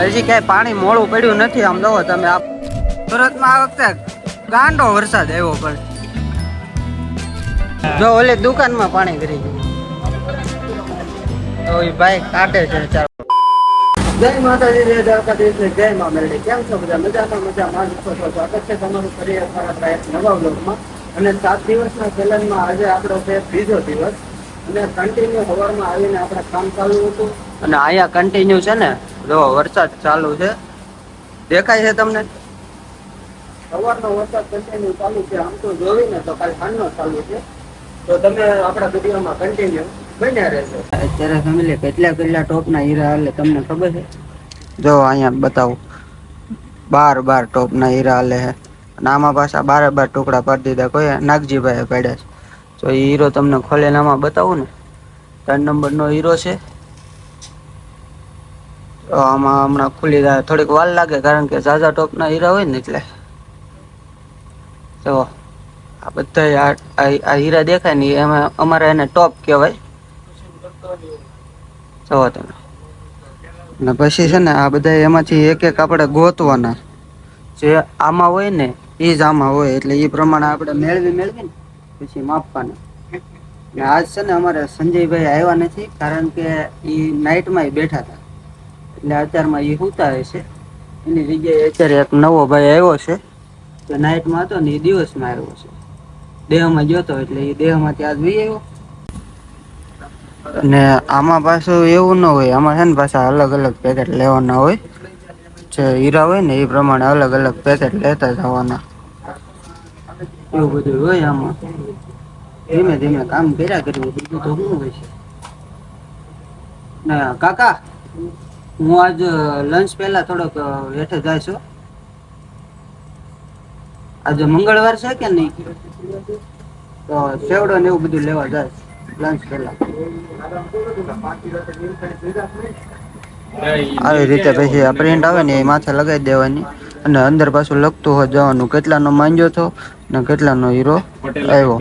હજી ક્યાંય પાણી મોડું પડ્યું નથી. આમ જોવો તમે, આ સુરતમાં આ વખતે ગાંડો વરસાદ આવ્યો, પણ જો ઓલી દુકાનમાં પાણી કરી ગયું તો એ ભાઈ કાઢે છે. ચાલો, જય માતાજી, જય દ્વારકાધીશ, જય મા મેરડી. કેમ છો બધા? મજામાં છો? સ્વાગત છે તમારું ફરી આપણા એક નવા બ્લોગમાં. અને 7 દિવસના ચેલેન્જમાં આજે આપણો છે બીજો દિવસ. અને કન્ટિન્યુ સવારમાં આવીને આપણે કામ ચાલુ હતું. અને અહીંયા કન્ટિન્યુ છે ને, જો વરસાદ ચાલુ છે, દેખાય છે તમને? સવારનો વરસાદ કન્ટિન્યુ ચાલુ છે. આમ તો જોઈને તો કાલ સાંજનો ચાલુ છે. તો તમે આપણા વિડીયોમાં કન્ટિન્યુ બન્યા રહેશો. અત્યારે ફેમિલી કેટલા ટોપના હીરા હાલે તમને ખબર છે? જો અહીંયા બતાવું, 12 ટોપના હીરા હાલે છે. અને આમાં પાછા 12 ટુકડા પાડી દીધા કોઈ નાગજીભાઈ પાડ્યા છે. તો એ હીરો તમને ખોલીને આમાં બતાવું ને, 3 નંબરનો હીરો છે. તો આમાં હમણાં ખુલી જાય, થોડીક વાર લાગે કારણ કે ઝાઝા ટોપના હીરા હોય ને એટલે. તો આ બધા આ હીરા દેખાય ને એમાં અમારે એને ટોપ કહેવાય. જુઓ તમે. ને પછી છે ને આ બધા એમાંથી એક એક આપણે ગોતવાના, જે આમાં હોય ને એ જ આમાં હોય, એટલે એ પ્રમાણે આપણે મેળવી ને પછી માપવાના. ને આજ છે ને અમારે સંજયભાઈ આવ્યા નથી કારણ કે એ નાઇટમાં બેઠા હતા, એટલે અત્યારમાં એ સુતા હશે. એની જગ્યાએ અત્યારે એક નવો ભાઈ આવ્યો છે, જે નાઇટમાં હતો ને એ દિવસમાં આવ્યો છે. દેહમાં ગયો હતો એટલે એ દેહમાંથી આજ વી આવ્યો. અને આમાં પાછું એવું ન હોય, આમાં છે ને પાછા અલગ અલગ પેકેટ લેવાના હોય. જે હીરા હોય ને એ પ્રમાણે અલગ અલગ પેકેટ લેતા જવાના. એવું બધું હોય આમાં. ધીમે ધીમે કામ કર્યા કરવું, બીજું તો શું હોય છે. ના કાકા, હું આજ લંચ પહેલા થોડોક હેઠે જાય છું. આજે મંગળવાર છે કે નહીં, તો સેવડો ને એવું બધું લેવા જાય લંચ પહેલા. આવી રીતે પછી આ પ્રિન્ટ આવે ને એ માથે લગાવી દેવાની. અને અંદર પાછું લખતું હોય જવાનું કેટલાનો માંગ્યો હતો ને કેટલાનો હીરો આવ્યો,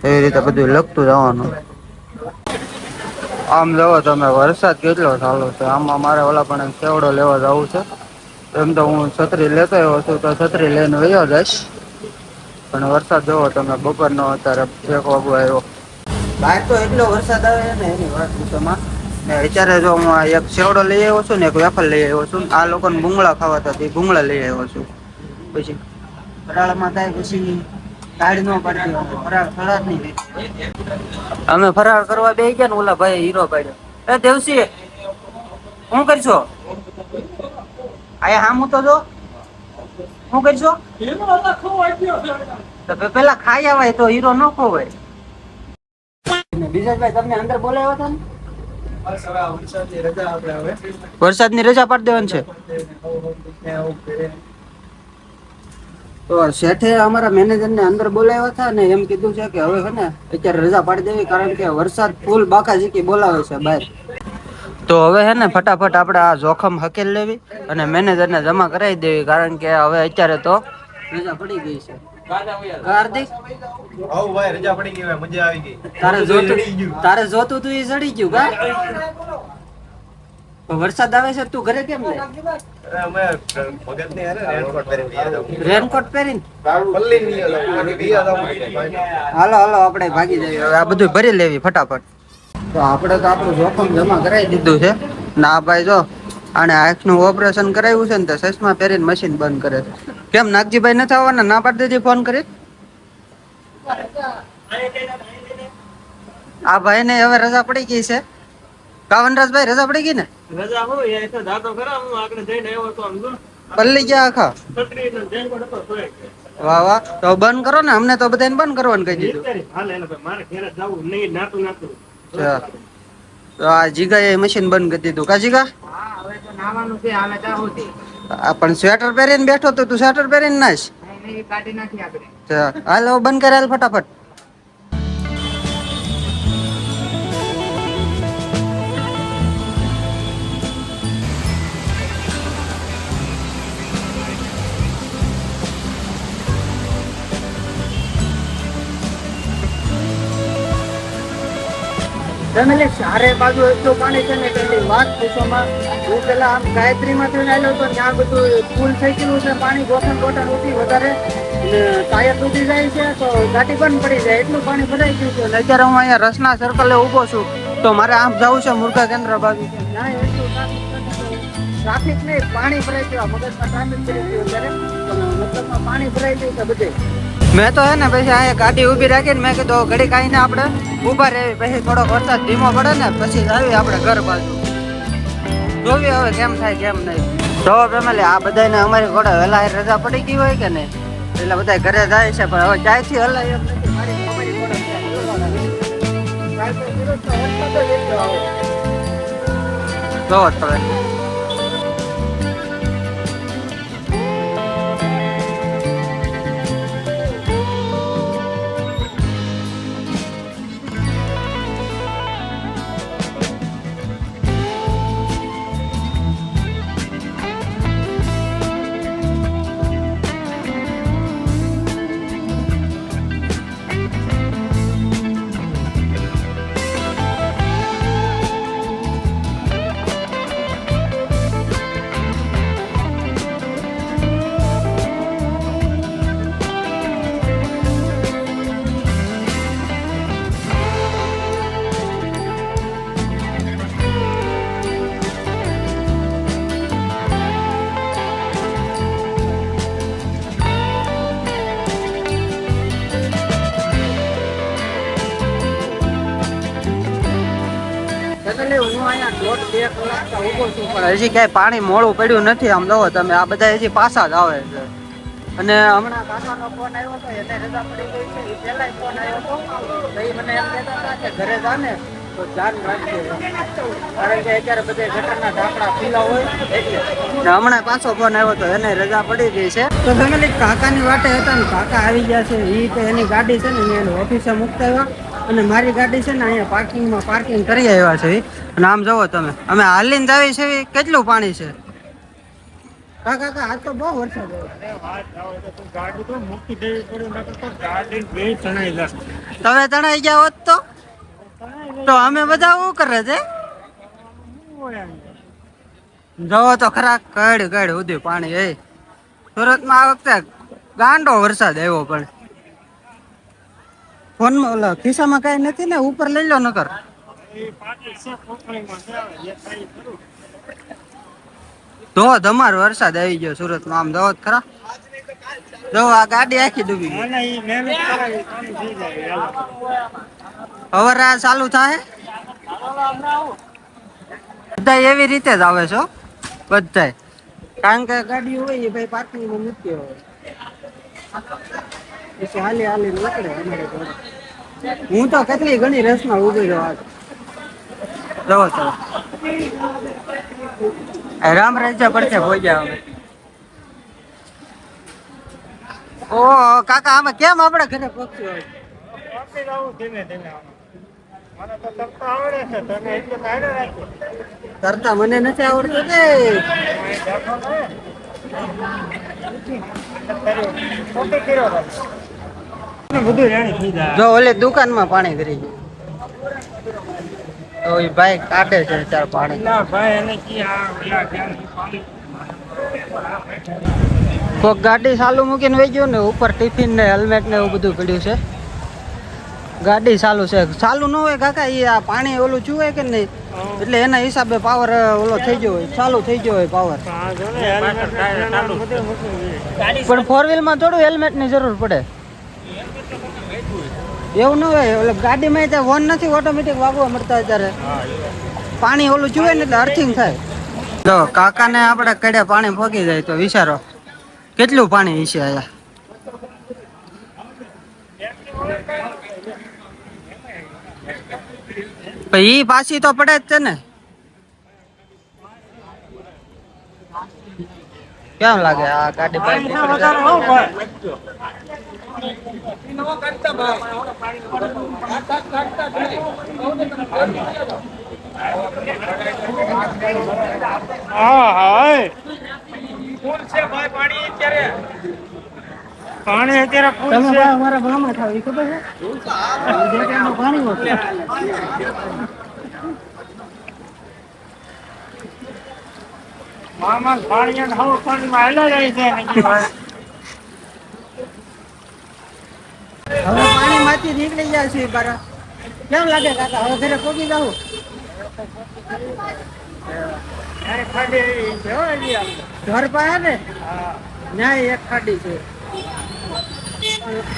એવી રીતે બધું લખતું જવાનું. આમ જવો તમે, વરસાદ કેટલો ચાલુ છે. આમાં મારે ઓલા પણ સેવડો લેવા જવું છે. એમ તો હું છત્રી લેતો આવ્યો છું, તો છત્રી લઈને વયો જઈશ. પણ વરસાદ જોવો તમે, બપોરનો અત્યારે 1 વાગ્યો આવ્યો. બહાર તો એટલો વરસાદ આવે છે ને એની વાત પૂછોમાં. ને અત્યારે જો હું આ એક સેવડો લઈ આવ્યો છું ને એક વેફર લઈ આવ્યો છું. આ લોકોને ભૂંગળા ખાવા હતા તે ભૂંગળા લઈ આવ્યો છું. પછી ફરાળમાં થાય પછી કાઢ ન પાડતી, ફરાળ ફરાળ નહીં. અમે ફરાળ કરવા બે ગયા ને, ઓલા ભાઈ હીરો પાડ્યો. એ દેવસી, શું કરશો આયા? હામું તો જો, શું કરશો? પેલા ખાઈ આવાય તો હીરો ન ખોવાય. વિજયભાઈ તમને અંદર બોલાવ્યા હતા ને? વરસાદની રજા પાડી દેવાની છે. તો શેઠે અમારા મેનેજરને અંદર બોલાવ્યા હતા ને એમ કીધું છે કે હવે છે ને અત્યારે રજા પાડી દેવી, કારણ કે વરસાદ ફૂલ બાકા ઝીકી બોલાવે છે બહાર. તો હવે છે ને ફટાફટ આપણે આ જોખમ હકેલ લેવી અને મેનેજરને જમા કરાવી દેવી, કારણ કે હવે અત્યારે તો રજા પડી ગઈ છે. હાર્દિક, હઉ ભાઈ રજા પડી ગઈ, મજા આવી ગઈ. તારે જોતું તું એ જડી ગયું કા? વરસાદ આવે છે તું ઘરે કેમ લે? રેનકોટ પહેરીને હાલો હાલો આપણે ભાગી જઈએ. હવે આ બધું ભરી લેવી ફટાફટ. તો આપણે તો આપણું જોખમ જમા કરાવી દીધું છે. ના ભાઈ જો આને આંખનું ઓપરેશન કરાવ્યું છે ને, તો ચશ્મા પહેરીને મશીન બંધ કરે છે. કેમ નાગજીભાઈ નથી આવવાના? ના પાડી દેજે ફોન કરી. આ ભાઈ ને હવે રજા પડી ગઈ છે. કાવનરાજભાઈ રજા પડી ગઈ ને? રજા હોય એ તો દાતો ખરા, હું આગળ જઈને આવ્યો તો આમ જો પલ્લી ગયા આખા. વાહ વાહ, તો બંધ કરો ને, અમને તો બધાને બંધ કરવાનું કહી દીધું. મારે ઘરે જવું નહીં, નાતું નાતું. તો આ જીગાએ મશીન બંધ કરી દીધું કા જીગા? હા, હવે તો નાવાનું છે, હાલે તા હોતી. આ પણ સ્વેટર પહેરીને બેઠો તો તું સ્વેટર પહેરીને નાશ. નહીં, કાઢી નાખી આપણે. હાલ બંધ કરે, હાલ ફટાફટ. ફેમિલી ચારે બાજુ એટલું પાણી છે ને તેની વાત પૂછવામાં. હું પેલા આમ ગાયત્રીમાં થઈને આવ્યો તો ત્યાં બધું ફૂલ થઈ ગયું છે પાણી ગોઠણ ઉઠી વધારે ટાયર તૂટી જાય છે તો ગાડી બંધ પડી જાય એટલું પાણી ભરાઈ ગયું છે. અત્યારે હું અહીંયા રસના સર્કલે ઊભો છું તો મારે આમ જવું છે મુર્ગા કેન્દ્ર બાજુ છે ત્યાં એટલું ટ્રાફિક નહીં પાણી ભરાઈ ગયું મગજમાં ટ્રાફિક કરી ગયું અત્યારે મતલબમાં પાણી ભરાઈ ગયું છે બધે. મેં તો હે ને પછી અહીંયા ગાડી ઊભી રાખીને મેં કીધું ઘડી કાઢીને આપણે ઊભા રહેવી પછી થોડોક વરસાદ ધીમો પડે ને પછી આવી આપણે ઘર બાજુ જોવી હવે કેમ થાય કેમ નહીં. તો ફેમિલી આ બધાને અમારી ઘોડે વહેલા રજા પડી ગઈ હોય કે નહીં એટલે બધા ઘરે જાય છે પણ હવે ક્યાંયથી હલાય એમ નથી મારી અમારી ઘોડે જોવો તમે. હું અહીંયા 1.5-2 કલાક ઊભો છું પણ હજી ક્યાંય પાણી મોડું પડ્યું નથી. આમ જોવો તમે આ બધા હજી પાછા જ આવે છે અને હમણાં કાકાનો ફોન આવ્યો હતો એને રજા પડી ગઈ છે એ પહેલા ફોન આવ્યો હતો તો એ મને એમ કહેતા હતા કે ઘરે જા ને તો ધ્યાન રાખજે કારણ કે અત્યારે બધે ગટરના ઢાંકણા ખુલ્લા હોય એટલે હમણાં પાછો ફોન આવ્યો હતો એને રજા પડી ગઈ છે. તો ફેમિલી કાકાની વાટે હતા ને કાકા આવી ગયા છે એ તો એની ગાડી છે ને એની ઓફિસે મૂકતા આવ્યા અને મારી ગાડી છે ને અહીંયા પાર્કિંગ કરી આવ્યા છે. અને આમ જોવો તમે અમે હાલીને જ આવી છે કેટલું પાણી છે કાકા આજ તો બહુ વરસાદ તમે તણાઈ ગયા હોત તો અમે બધા શું કરે છે જોવો તો ખરા કડ ઉધ્યું પાણી. એ સુરતમાં આ વખતે ગાંડો વરસાદ આવ્યો પણ ફોનમાં ઓલા ખિસ્સામાં કઈ નથી ને ઉપર લઈ લો નકર. તો તમારો વરસાદ આવી ગયો સુરતમાં આમ જોવો ખરા જો આ ગાડી આખી ડૂબી ગઈ. હવે આ ચાલુ થાય બધા એવી રીતે જ આવે છો બધા કારણ કે ગાડી હોય એ ભાઈ પાર્કિંગમાં મૂકી હોય પછી હાલી નીકળે અમારે ઘરે. હું તો કેટલી ઘણી રસમાં ઉભી રહ્યો જવો તો રામ રાજ્ય પડશે ભોજ્યા હવે. ઓ કાકા આમાં કેમ આપણે ઘરે પક્ષી હોય તરતા મને નથી આવડતું જો ઓલી દુકાનમાં પાણી કરી તો એ ભાઈ કાઢે છે ચાર પાણી. કોક ગાડી ચાલુ મૂકીને વહી ગયું ને ઉપર ટિફિન ને હેલ્મેટ ને એવું બધું પડ્યું છે. ગાડી ચાલુ છે ચાલુ ન હોય કાકા એ આ પાણી ઓલું ચૂવે કે નહીં એટલે એના હિસાબે પાવર ઓલો થઈ ગયો હોય ચાલુ થઈ ગયો હોય પાવર. પણ 4 વ્હીલ માં થોડું હેલ્મેટ ની જરૂર પડે એવું ન હોય. ઓલે ગાડીમાં ત્યાં વોન નથી ઓટોમેટિક વાગવા મળતા અત્યારે પાણી ઓલું ચૂવે ને એટલે અર્થિંગ થાય. જો કાકાને આપણે કડે પાણી ફોગી જાય તો વિચારો કેટલું પાણી હશે આયા. ઈ પાછી તો પડે જ છે ને કેમ લાગે આ ગાડી પાણી અત્યારે ફૂલ છે. અમારા ગામમાં થાય ખબર છે પાણી મામા પાણીયા ખાવ પાણીમાં હેલા જાય છે નકી ભાઈ. હવે પાણીમાંથી નીકળી ગયા છીએ બારા. કેમ લાગે કાકા હવે ઘરે પહોંચી જાવ? અરે ખાડી છે હો એલી આમ. ઘર પાસે ને હા. ન્યાય એક ખાડી છે.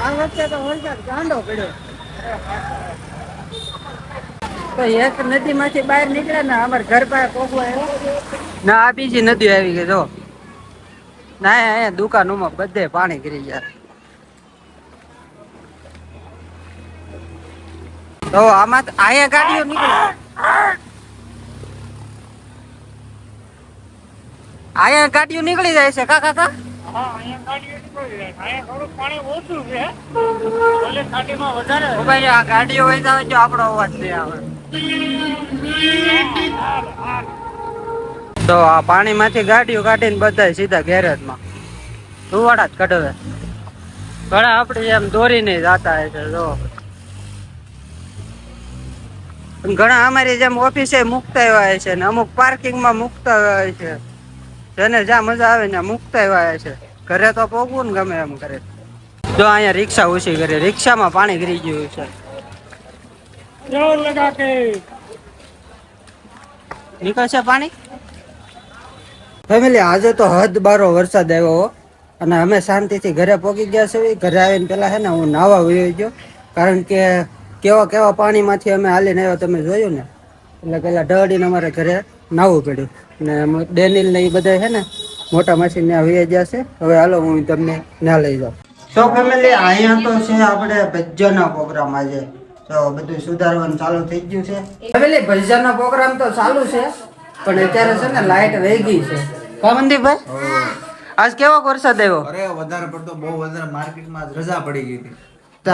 આ વખતે તો વરસાદ ગાંડો પડ્યો. તો એક નદીમાંથી બહાર નીકળે ને અમારે ઘર પાસે પહોંચવા આવ્યો ના આ બીજી નદી આવી ગઈ જો ના અહીંયા દુકાનોમાં બધે પાણી કરી ગયા. તો આમાં અહીંયા ગાડીઓ નીકળે અહીંયા ગાડીઓ નીકળી જાય છે કાકા હા અહીંયા ગાડીઓ નીકળી જાય. અહીંયા થોડુંક પાણી ઓછું છે. ઓલે ખાડીમાં વધારે છે. ભાઈ આ ગાડીઓ વહી આવે જો આપણો અવાજ નહીં આવે. તો આ પાણીમાંથી ગાડીઓ કાઢીને બધા સીધા ગેરેજમાં ધુવાડા જ કઢવે. ઘણા આપણે એમ દોરીને જાતા હોય છે જો. ઘણા અમારી જેમ ઓફિસે મૂકતા હોય છે ને અમુક પાર્કિંગમાં મૂકતા હોય છે. જેને જ્યાં મજા આવે ને મૂકતા હોય છે. ઘરે તો પોગવું ને ગમે એમ કરે. જો અહીંયા રિક્ષા ઓછી કરે, રિક્ષામાં પાણી ગરી ગયું છે. જોર લગા કે નીકળશે પાણી. ફેમિલી આજે તો હદ બારો વરસાદ આવ્યો અને અમે શાંતિથી ઘરે પહોંચી ગયા છે. ઘરે આવીને પેલા છે ને હું નાવા વયો ગયો કારણ કે કેવા કેવા પાણીમાંથી અમે હાલીને આવ્યા તમે જોયું ને. એટલે પેલા ઢળીને અમારે ઘરે નાવું પડ્યું ને ડેનિલ ને એ બધા છે ને મોટા મશીન ત્યાં વહી ગયા છે. હવે હાલો હું તમને ના લઈ જાઉં. તો ફેમિલી અહીંયા તો છે આપણે ભજ્જાનો પ્રોગ્રામ આજે. તો બધું સુધારવાનું ચાલુ થઈ ગયું છે. ફેમિલી ભજ્જાનો પ્રોગ્રામ તો ચાલુ છે પણ અત્યારે છે ને લાઈટ વહી ગઈ છે. કા મનદીપભાઈ આજ કેવો વરસાદ આવ્યો? અરે વધારે પડતો બહુ વધારે માર્કેટમાં રજા પડી ગઈ હતી. તો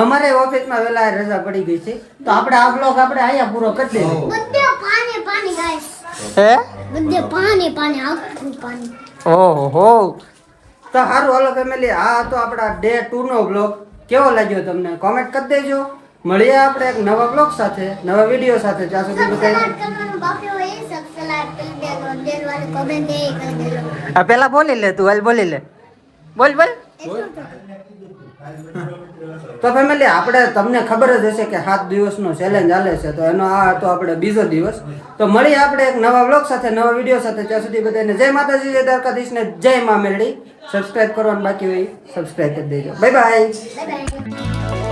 અમારે ઓફિસમાં વેલા રજા પડી ગઈ છે. તો આપણે આ બ્લોગ આપણે અહીંયા પૂરો કરી દઈએ. બધે પાણી પાણી ગાઈસ. હે બધે પાણી પાણી આખું પાણી. ઓહો હો. તો સારું હાલો ફેમિલી આ તો આપણા ડે 2 નો બ્લોગ કેવો લાગ્યો તમને કોમેન્ટ કરી દેજો. મળીએ આપણે એક નવા બ્લોગ સાથે નવા વિડીયો સાથે. ત્યાં સુધી બધાને સબસ્ક્રાઇબ કરવાનું બાકી હોય એ સબસ્ક્રાઇબ કરી દેજો. દિલ વાળી કમેન્ટ એ કરી દેજો. આ પેલા બોલી લે તું હાલ બોલી લે બોલ બોલ. તો ફેમિલી આપણે તમને ખબર જ હશે કે 7 દિવસનો ચેલેન્જ ચાલે છે. તો એનો આ હતો આપણે બીજો દિવસ. તો મળીએ આપણે એક નવા બ્લોગ સાથે નવા વિડીયો સાથે. ત્યાં સુધી બધાને જય માતાજી જય દ્વારકાધીશ ને જય મા મેરડી. સબસ્ક્રાઇબ કરવાનું બાકી હોય સબસ્ક્રાઇબ કરી દેજો. Bye bye. Bye bye.